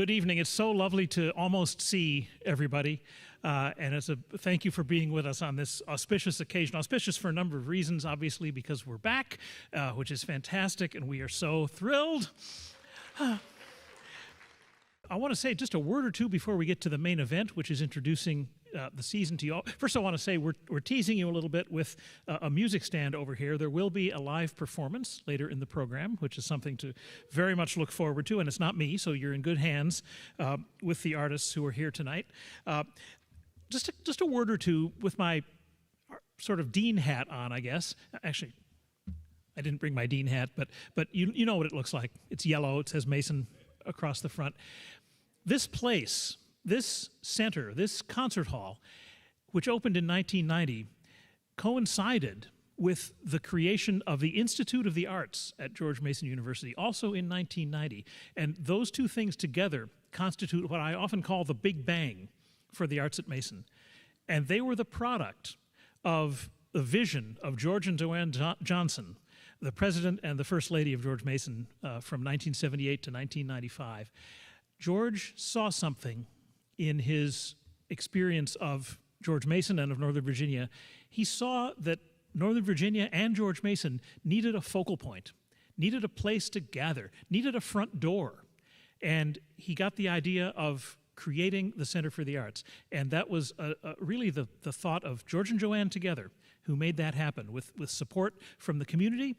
Good evening. It's so lovely to almost see everybody. And it's a thank you for being with us on this auspicious occasion. Auspicious for a number of reasons, obviously, because we're back, which is fantastic, and we are so thrilled. I want to say just a word or two before we get to the main event, which is introducing the season to you all. First, I want to say we're teasing you a little bit with a music stand over here. There will be a live performance later in the program, which is something to very much look forward to, and it's not me, so you're in good hands with the artists who are here tonight. Just a word or two with my sort of dean hat on, I guess. Actually, I didn't bring my dean hat, but you know what it looks like. It's yellow. It says Mason across the front. This place, this center, this concert hall, which opened in 1990, coincided with the creation of the Institute of the Arts at George Mason University, also in 1990. And those two things together constitute what I often call the Big Bang for the arts at Mason. And they were the product of the vision of George and Joanne Johnson, the president and the first lady of George Mason from 1978 to 1995. George saw something in his experience of George Mason and of Northern Virginia. He saw that Northern Virginia and George Mason needed a focal point, needed a place to gather, needed a front door. And he got the idea of creating the Center for the Arts. And that was really the thought of George and Joanne together who made that happen with support from the community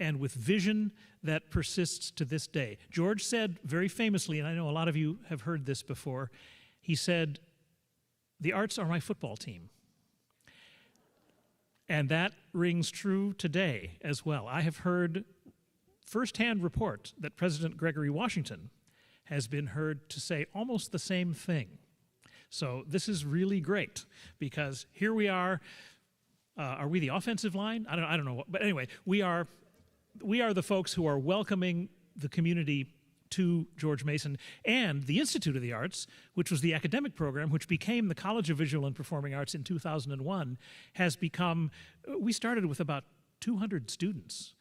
and with vision that persists to this day. George said very famously, and I know a lot of you have heard this before, he said, "The arts are my football team." And that rings true today as well. I have heard firsthand report that President Gregory Washington has been heard to say almost the same thing. So this is really great because here we are. Are we the offensive line? I don't know. But anyway, we are the folks who are welcoming the community to George Mason, and the Institute of the Arts, which was the academic program, which became the College of Visual and Performing Arts in 2001, has become, we started with about 200 students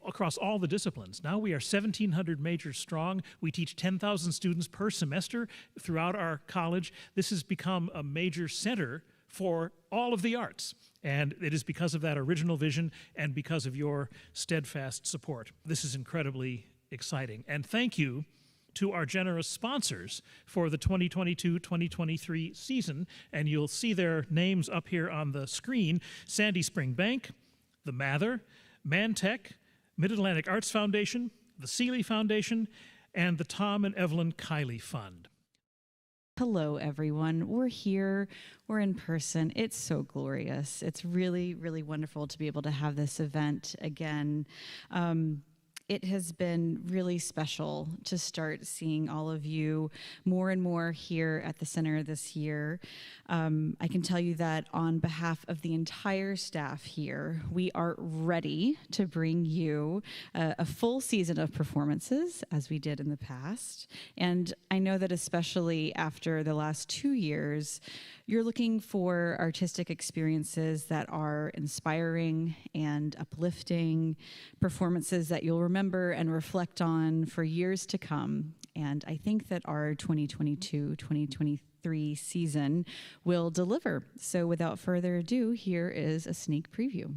across all the disciplines. Now we are 1,700 majors strong. We teach 10,000 students per semester throughout our college. This has become a major center for all of the arts. And it is because of that original vision and because of your steadfast support. This is incredibly exciting. And thank you to our generous sponsors for the 2022-2023 season. And you'll see their names up here on the screen: Sandy Spring Bank, the Mather, Mantech, Mid-Atlantic Arts Foundation, the Seeley Foundation, and the Tom and Evelyn Kiley Fund. Hello, everyone. We're here. We're in person. It's so glorious. It's really, really wonderful to be able to have this event again. It has been really special to start seeing all of you more and more here at the center this year. I can tell you that on behalf of the entire staff here, we are ready to bring you a full season of performances, as we did in the past. And I know that especially after the last 2 years, you're looking for artistic experiences that are inspiring and uplifting, performances that you'll remember and reflect on for years to come. And I think that our 2022-2023 season will deliver. So without further ado, here is a sneak preview.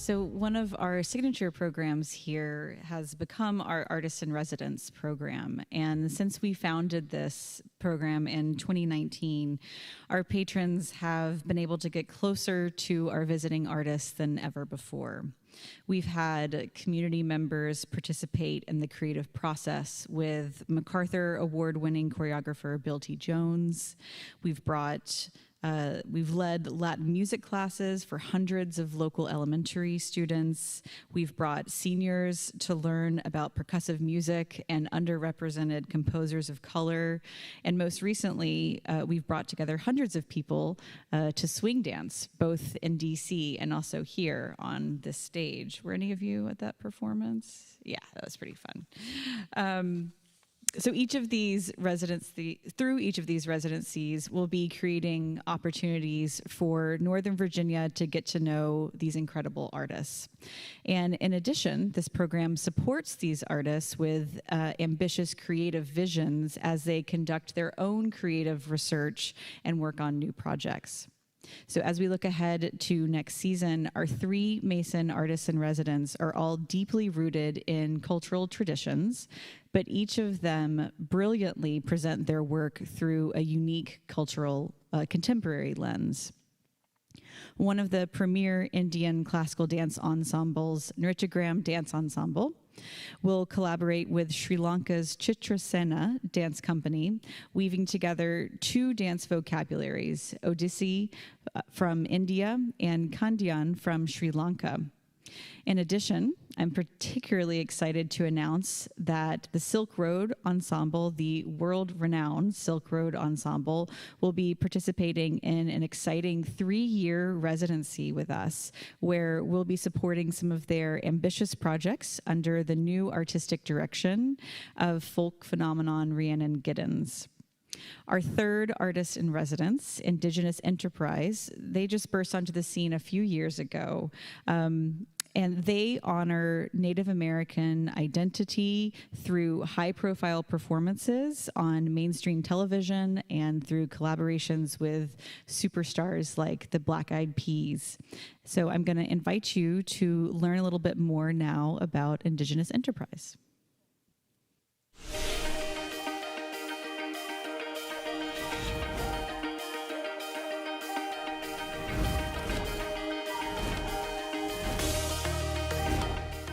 So one of our signature programs here has become our Artist in Residence program. And since we founded this program in 2019, our patrons have been able to get closer to our visiting artists than ever before. We've had community members participate in the creative process with MacArthur Award-winning choreographer Bill T. Jones. We've led Latin music classes for hundreds of local elementary students. We've brought seniors to learn about percussive music and underrepresented composers of color. And most recently, we've brought together hundreds of people to swing dance, both in DC and also here on this stage. Were any of you at that performance? Yeah, that was pretty fun. So through each of these residencies, we'll be creating opportunities for Northern Virginia to get to know these incredible artists. And in addition, this program supports these artists with ambitious creative visions as they conduct their own creative research and work on new projects. So as we look ahead to next season, our 3 Mason artists in residence are all deeply rooted in cultural traditions, but each of them brilliantly present their work through a unique cultural contemporary lens. One of the premier Indian classical dance ensembles, Nrityagram Dance Ensemble, will collaborate with Sri Lanka's Chitrasena Dance Company, weaving together 2 dance vocabularies, Odissi from India and Kandyan from Sri Lanka. In addition, I'm particularly excited to announce that the Silk Road Ensemble, the world-renowned Silk Road Ensemble, will be participating in an exciting 3-year residency with us, where we'll be supporting some of their ambitious projects under the new artistic direction of folk phenomenon Rhiannon Giddens. Our 3rd artist in residence, Indigenous Enterprise, they just burst onto the scene a few years ago. And they honor Native American identity through high-profile performances on mainstream television and through collaborations with superstars like the Black Eyed Peas. So I'm going to invite you to learn a little bit more now about Indigenous Enterprise.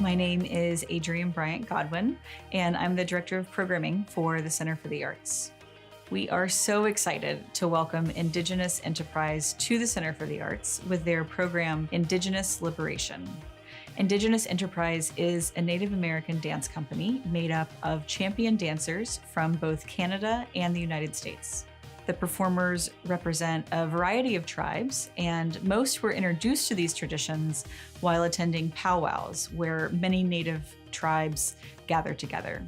My name is Adrienne Bryant Godwin, and I'm the Director of Programming for the Center for the Arts. We are so excited to welcome Indigenous Enterprise to the Center for the Arts with their program, Indigenous Liberation. Indigenous Enterprise is a Native American dance company made up of champion dancers from both Canada and the United States. The performers represent a variety of tribes, and most were introduced to these traditions while attending powwows, where many Native tribes gather together.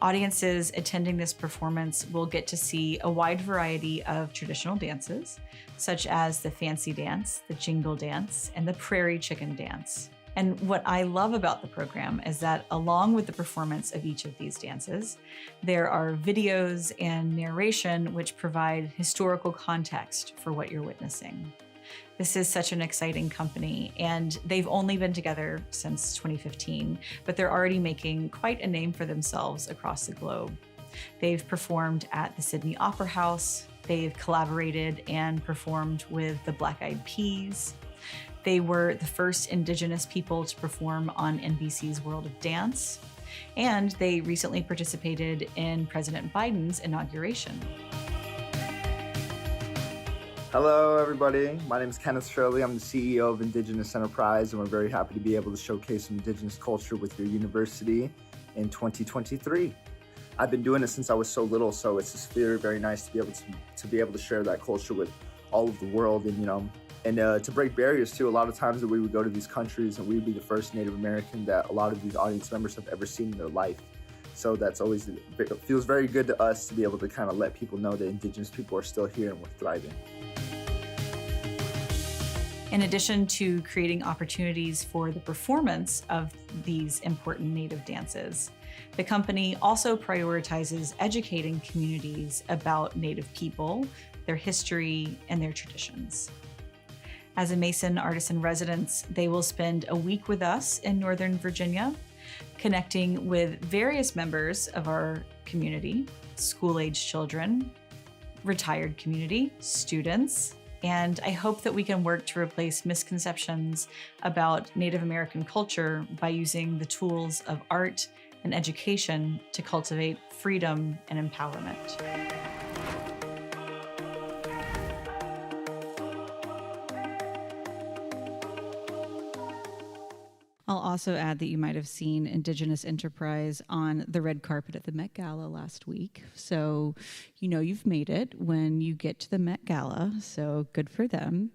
Audiences attending this performance will get to see a wide variety of traditional dances, such as the fancy dance, the jingle dance, and the prairie chicken dance. And what I love about the program is that along with the performance of each of these dances, there are videos and narration which provide historical context for what you're witnessing. This is such an exciting company, and they've only been together since 2015, but they're already making quite a name for themselves across the globe. They've performed at the Sydney Opera House, they've collaborated and performed with the Black Eyed Peas. They were the first Indigenous people to perform on NBC's World of Dance, and they recently participated in President Biden's inauguration. Hello, everybody. My name is Kenneth Shirley. I'm the CEO of Indigenous Enterprise, and we're very happy to be able to showcase Indigenous culture with your university in 2023. I've been doing it since I was so little, so it's just very, very nice to be able to share that culture with all of the world, and to break barriers too. A lot of times that we would go to these countries and we would be the first Native American that a lot of these audience members have ever seen in their life. So it feels very good to us to be able to kind of let people know that Indigenous people are still here and we're thriving. In addition to creating opportunities for the performance of these important Native dances, the company also prioritizes educating communities about Native people, their history, and their traditions. As a Mason Artist in Residence, they will spend a week with us in Northern Virginia, connecting with various members of our community, school-age children, retired community, students, and I hope that we can work to replace misconceptions about Native American culture by using the tools of art and education to cultivate freedom and empowerment. I'll also add that you might have seen Indigenous Enterprise on the red carpet at the Met Gala last week. So you know you've made it when you get to the Met Gala, so good for them.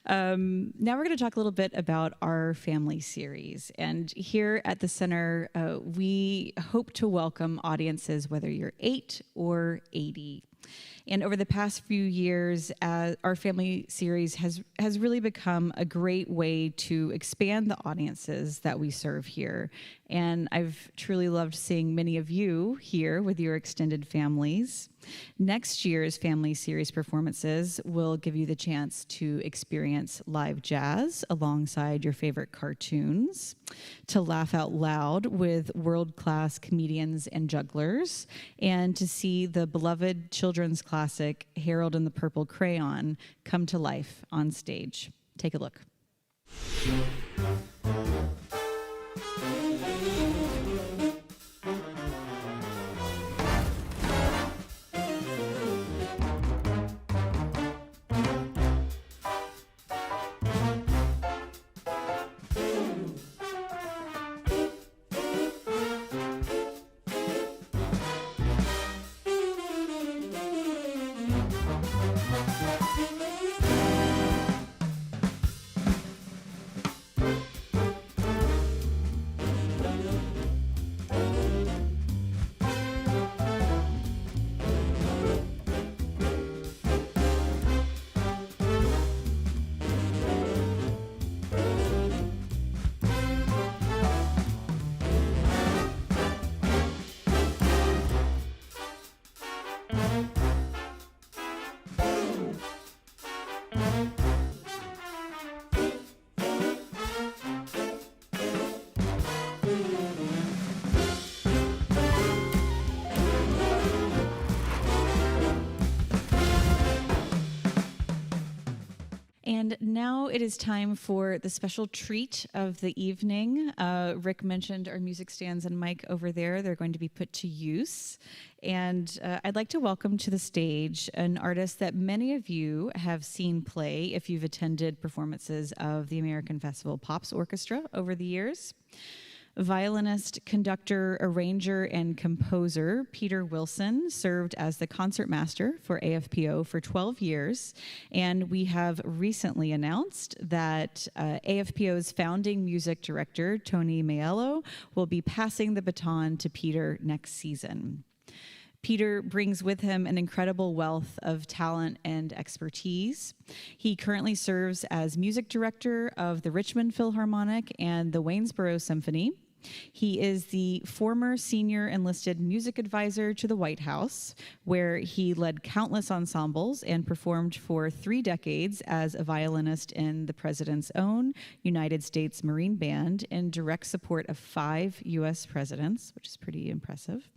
Now we're going to talk a little bit about our family series. And here at the center, we hope to welcome audiences whether you're 8 or 80. And over the past few years, our family series has really become a great way to expand the audiences that we serve here. And I've truly loved seeing many of you here with your extended families. Next year's family series performances will give you the chance to experience live jazz alongside your favorite cartoons, to laugh out loud with world-class comedians and jugglers, and to see the beloved children's classic Harold and the Purple Crayon come to life on stage. Take a look. And now it is time for the special treat of the evening. Rick mentioned our music stands and mic over there. They're going to be put to use. And I'd like to welcome to the stage an artist that many of you have seen play if you've attended performances of the American Festival Pops Orchestra over the years. Violinist, conductor, arranger, and composer Peter Wilson served as the concertmaster for AFPO for 12 years, and we have recently announced that AFPO's founding music director, Tony Maiello, will be passing the baton to Peter next season. Peter brings with him an incredible wealth of talent and expertise. He currently serves as music director of the Richmond Philharmonic and the Waynesboro Symphony. He is the former senior enlisted music advisor to the White House, where he led countless ensembles and performed for 3 decades as a violinist in the President's own United States Marine Band in direct support of 5 U.S. presidents, which is pretty impressive.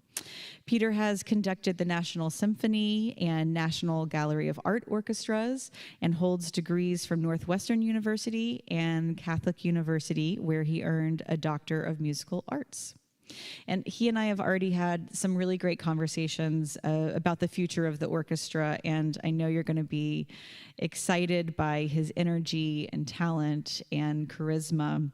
Peter has conducted the National Symphony and National Gallery of Art orchestras and holds degrees from Northwestern University and Catholic University, where he earned a Doctor of Musical Arts. And he and I have already had some really great conversations about the future of the orchestra, and I know you're going to be excited by his energy and talent and charisma.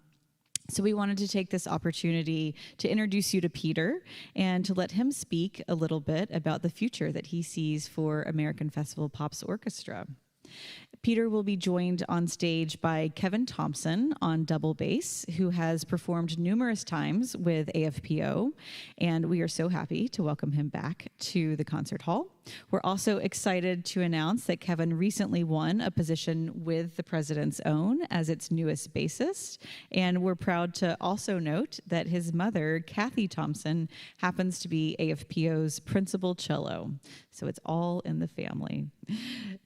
So we wanted to take this opportunity to introduce you to Peter and to let him speak a little bit about the future that he sees for American Festival Pops Orchestra. Peter will be joined on stage by Kevin Thompson on double bass, who has performed numerous times with AFPO, and we are so happy to welcome him back to the concert hall. We're also excited to announce that Kevin recently won a position with the President's Own as its newest bassist. And we're proud to also note that his mother, Kathy Thompson, happens to be AFPO's principal cello. So it's all in the family.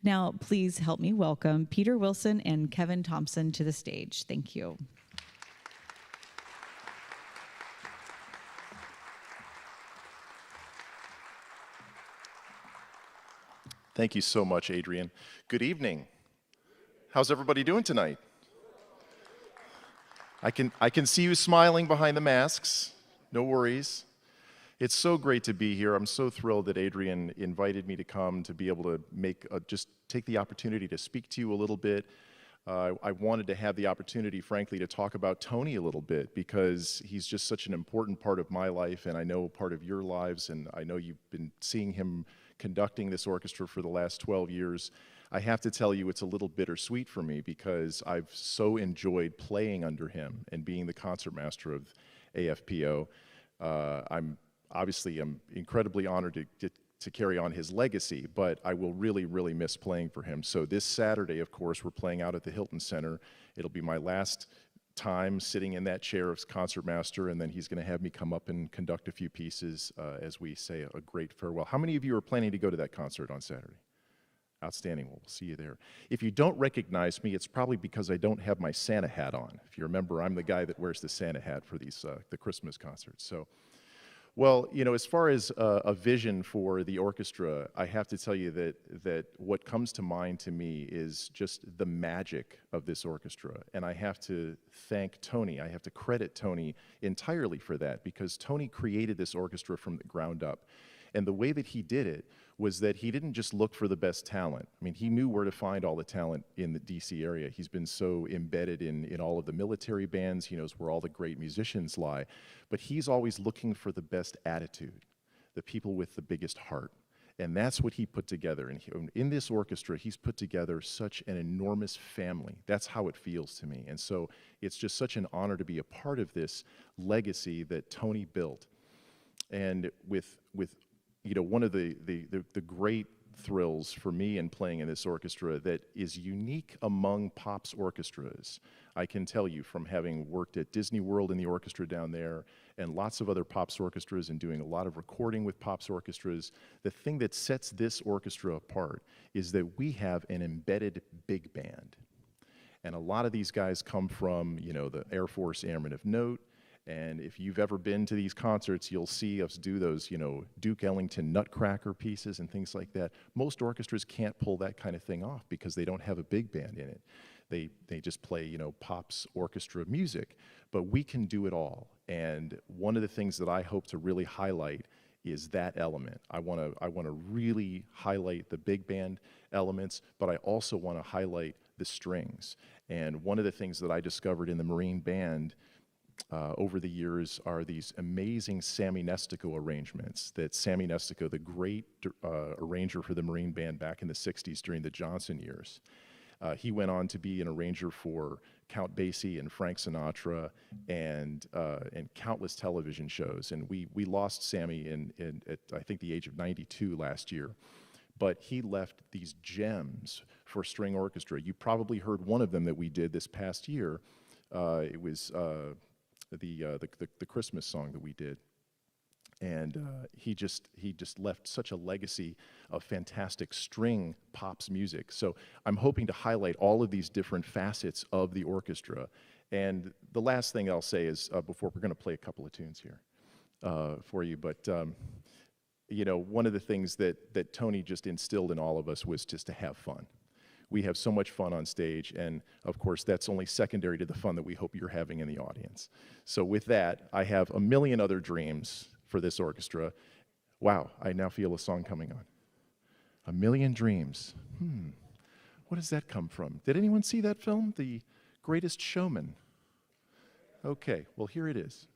Now, please help me welcome Peter Wilson and Kevin Thompson to the stage. Thank you. Thank you so much, Adrienne. Good evening. How's everybody doing tonight? I can see you smiling behind the masks. No worries. It's so great to be here. I'm so thrilled that Adrienne invited me to come to be able to just take the opportunity to speak to you a little bit. I wanted to have the opportunity, frankly, to talk about Tony a little bit because he's just such an important part of my life, and I know part of your lives, and I know you've been seeing him conducting this orchestra for the last 12 years. I have to tell you it's a little bittersweet for me because I've so enjoyed playing under him and being the concertmaster of AFPO. I'm incredibly honored to carry on his legacy, but I will really, really miss playing for him. So this Saturday, of course, we're playing out at the Hilton Center. It'll be my last time sitting in that chair of concertmaster, and then he's going to have me come up and conduct a few pieces as we say a great farewell. How many of you are planning to go to that concert on Saturday? Outstanding. Well, we'll see you there. If you don't recognize me, it's probably because I don't have my Santa hat on. If you remember, I'm the guy that wears the Santa hat for these the Christmas concerts. So, well, you know, as far as a vision for the orchestra, I have to tell you that what comes to mind to me is just the magic of this orchestra. And I have to thank Tony. I have to credit Tony entirely for that because Tony created this orchestra from the ground up. And the way that he did it was that he didn't just look for the best talent. I mean, he knew where to find all the talent in the DC area. He's been so embedded in all of the military bands. He knows where all the great musicians lie. But he's always looking for the best attitude, the people with the biggest heart. And that's what he put together. And in this orchestra, he's put together such an enormous family. That's how it feels to me. And so it's just such an honor to be a part of this legacy that Tony built. And with you know, one of the great thrills for me in playing in this orchestra that is unique among Pop's orchestras, I can tell you from having worked at Disney World in the orchestra down there and lots of other Pop's orchestras and doing a lot of recording with Pop's orchestras, the thing that sets this orchestra apart is that we have an embedded big band. And a lot of these guys come from, you know, the Air Force Airmen of Note. And if you've ever been to these concerts, you'll see us do those, you know, Duke Ellington Nutcracker pieces and things like that. Most orchestras can't pull that kind of thing off because they don't have a big band in it. They just play, you know, Pop's orchestra music. But we can do it all. And one of the things that I hope to really highlight is that element. I want to really highlight the big band elements, but I also want to highlight the strings. And one of the things that I discovered in the Marine Band over the years are these amazing Sammy Nestico arrangements that Sammy Nestico, the great arranger for the Marine Band back in the 60s during the Johnson years, he went on to be an arranger for Count Basie and Frank Sinatra and countless television shows. And we lost Sammy at I think the age of 92 last year. But he left these gems for string orchestra. You probably heard one of them that we did this past year. It was the Christmas song that we did. And he just left such a legacy of fantastic string Pop's music. So I'm hoping to highlight all of these different facets of the orchestra. And the last thing I'll say is, before we're going to play a couple of tunes here for you, but you know, one of the things that Tony just instilled in all of us was just to have fun. We have so much fun on stage, and of course that's only secondary to the fun that we hope you're having in the audience. So with that, I have a million other dreams for this orchestra. Wow, I now feel a song coming on. A Million Dreams. What does that come from? Did anyone see that film, The Greatest Showman? Okay, well here it is.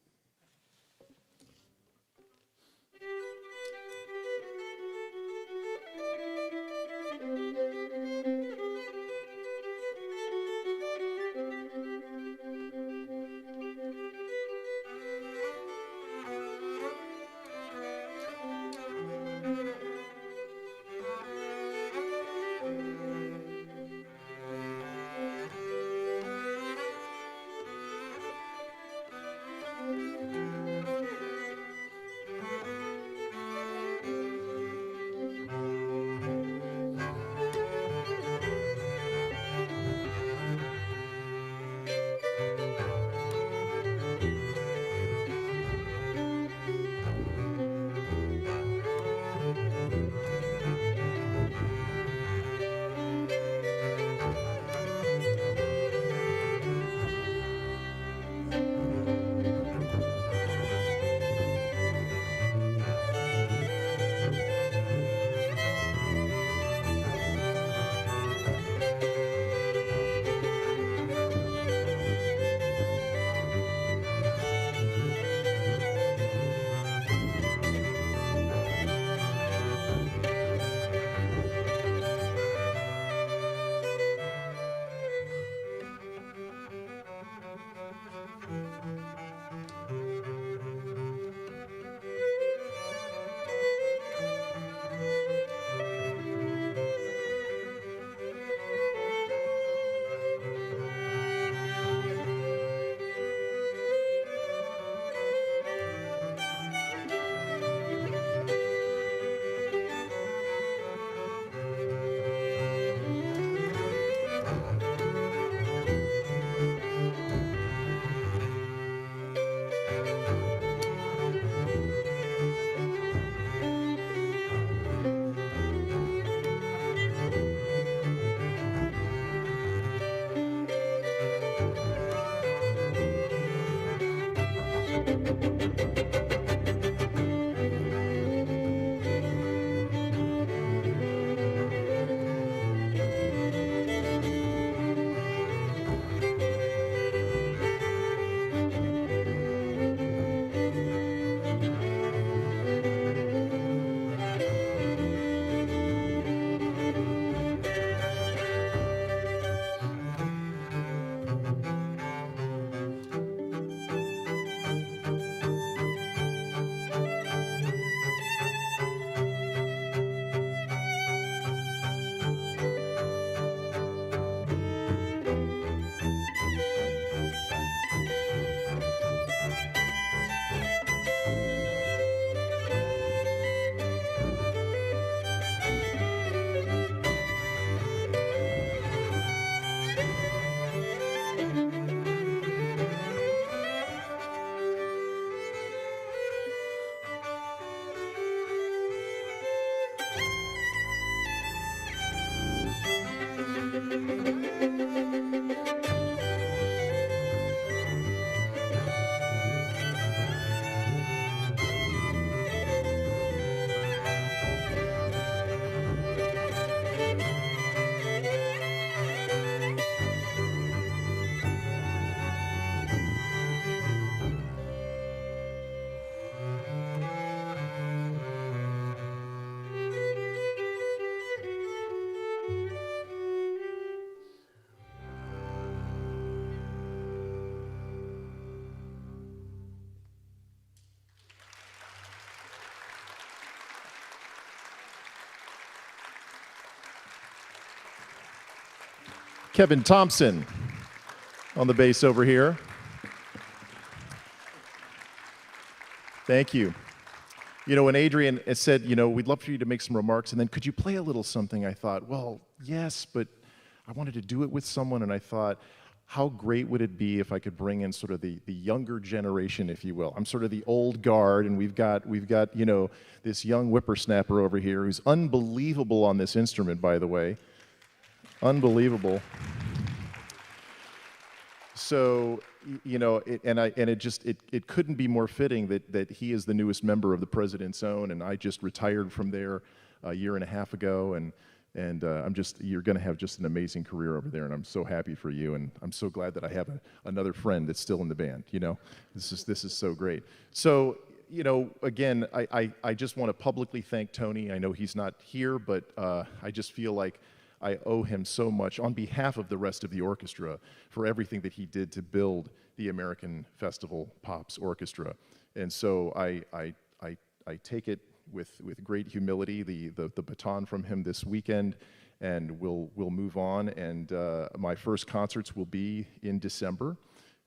Kevin Thompson on the bass over here. Thank you. You know, when Adrienne said, you know, we'd love for you to make some remarks, and then could you play a little something? I thought, well, yes, but I wanted to do it with someone, and I thought, how great would it be if I could bring in sort of the younger generation, if you will. I'm sort of the old guard, and we've got you know, this young whippersnapper over here who's unbelievable on this instrument, by the way. Unbelievable. So, you know, it couldn't be more fitting that he is the newest member of the President's Own, and I just retired from there a year and a half ago, and you're going to have just an amazing career over there, and I'm so happy for you, and I'm so glad that I have another friend that's still in the band. You know, this is so great. So, you know, again, I just want to publicly thank Tony. I know he's not here, but I just feel like I owe him so much on behalf of the rest of the orchestra for everything that he did to build the American Festival Pops Orchestra. And so I take it with great humility, the baton from him this weekend, and we'll move on. And my first concerts will be in December.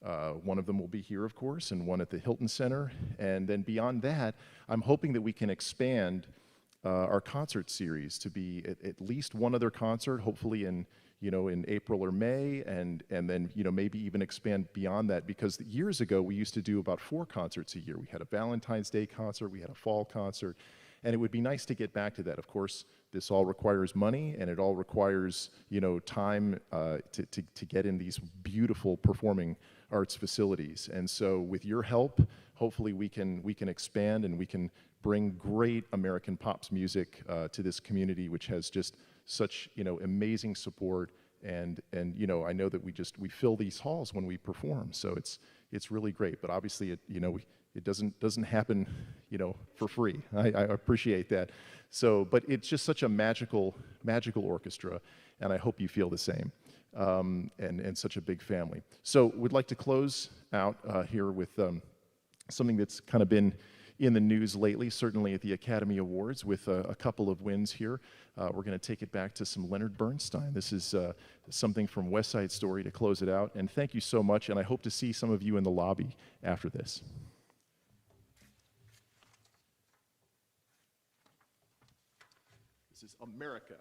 One of them will be here, of course, and one at the Hilton Center. And then beyond that, I'm hoping that we can expand our concert series to be at least one other concert, hopefully in April or May, and then, you know, maybe even expand beyond that, because years ago we used to do about 4 concerts a year. We had a Valentine's Day concert, we had a fall concert, and it would be nice to get back to that. Of course, this all requires money, and it all requires, you know, time to get in these beautiful performing arts facilities. And so with your help, hopefully we can expand, and we can bring great American pops music to this community, which has just such, you know, amazing support, and you know, I know that we fill these halls when we perform, so it's really great. But obviously, it doesn't happen, you know, for free. I appreciate that. So, but it's just such a magical orchestra, and I hope you feel the same, and such a big family. So we'd like to close out here with something that's kind of been in the news lately, certainly at the Academy Awards, with a couple of wins here. We're going to take it back to some Leonard Bernstein. This is something from West Side Story to close it out. And thank you so much, and I hope to see some of you in the lobby after this. This is America.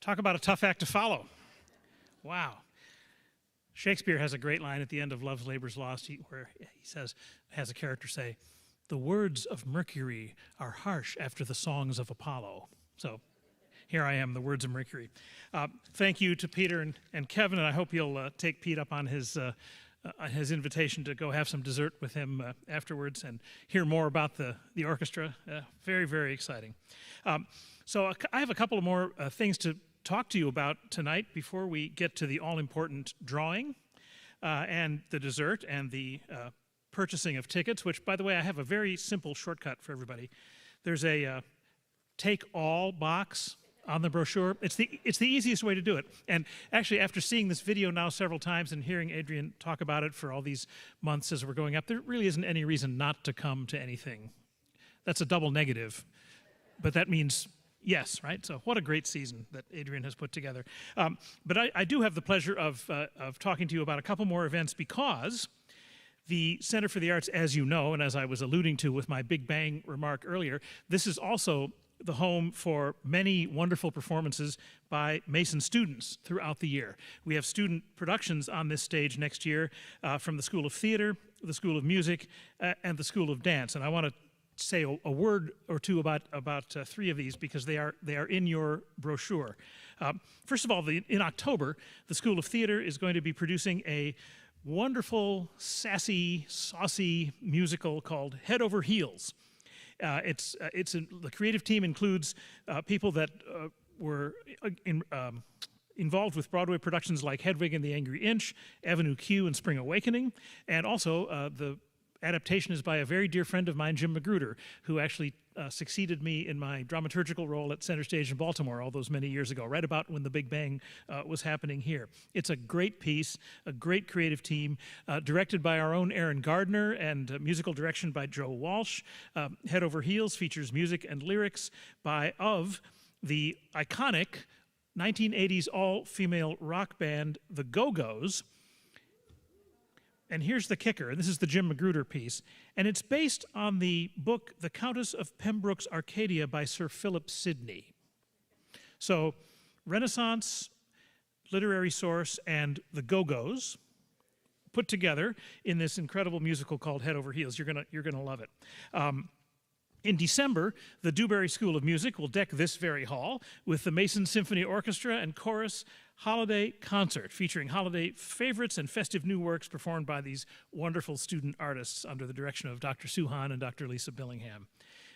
Talk about a tough act to follow. Wow. Shakespeare has a great line at the end of Love's Labour's Lost where has a character say, "The words of Mercury are harsh after the songs of Apollo." So here I am, the words of Mercury. Thank you to Peter and Kevin, and I hope you'll take Pete up on his invitation to go have some dessert with him afterwards and hear more about the orchestra. Very, very exciting. So I have a couple of more things to talk to you about tonight before we get to the all-important drawing and the dessert and the purchasing of tickets, which, by the way, I have a very simple shortcut for everybody. There's a Take All box on the brochure. It's the easiest way to do it. And actually, after seeing this video now several times and hearing Adrienne talk about it for all these months as we're going up, there really isn't any reason not to come to anything. That's a double negative, but that means yes, right? So what a great season that Adrienne has put together. But I do have the pleasure of talking to you about a couple more events, because the Center for the Arts, as you know, and as I was alluding to with my Big Bang remark earlier, this is also the home for many wonderful performances by Mason students throughout the year. We have student productions on this stage next year from the School of Theater, the School of Music, and the School of Dance. And I want to say a word or two about three of these, because they are in your brochure. First of all, in October, the School of Theater is going to be producing a wonderful, sassy, saucy musical called Head Over Heels. The creative team includes people that were involved with Broadway productions like Hedwig and the Angry Inch, Avenue Q, and Spring Awakening, and also the adaptation is by a very dear friend of mine, Jim Magruder, who actually succeeded me in my dramaturgical role at Center Stage in Baltimore all those many years ago, right about when the Big Bang was happening here. It's a great piece, a great creative team, directed by our own Aaron Gardner, and musical direction by Joe Walsh. Head Over Heels features music and lyrics of the iconic 1980s all-female rock band, the Go-Go's. And here's the kicker, and this is the Jim Magruder piece, and it's based on the book The Countess of Pembroke's Arcadia by Sir Philip Sidney. So Renaissance, literary source, and the Go-Go's put together in this incredible musical called Head Over Heels. You're gonna love it. In December, the Dewberry School of Music will deck this very hall with the Mason Symphony Orchestra and Chorus Holiday Concert, featuring holiday favorites and festive new works performed by these wonderful student artists under the direction of Dr. Suhan and Dr. Lisa Billingham.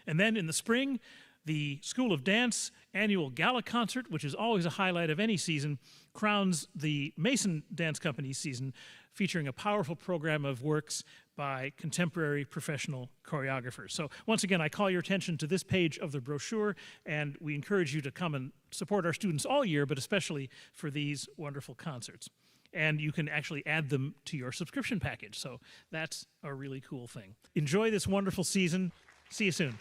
And then in the spring, the School of Dance annual gala concert, which is always a highlight of any season, crowns the Mason Dance Company's season, featuring a powerful program of works by contemporary professional choreographers. So once again, I call your attention to this page of the brochure, and we encourage you to come and support our students all year, but especially for these wonderful concerts. And you can actually add them to your subscription package, so that's a really cool thing. Enjoy this wonderful season. See you soon.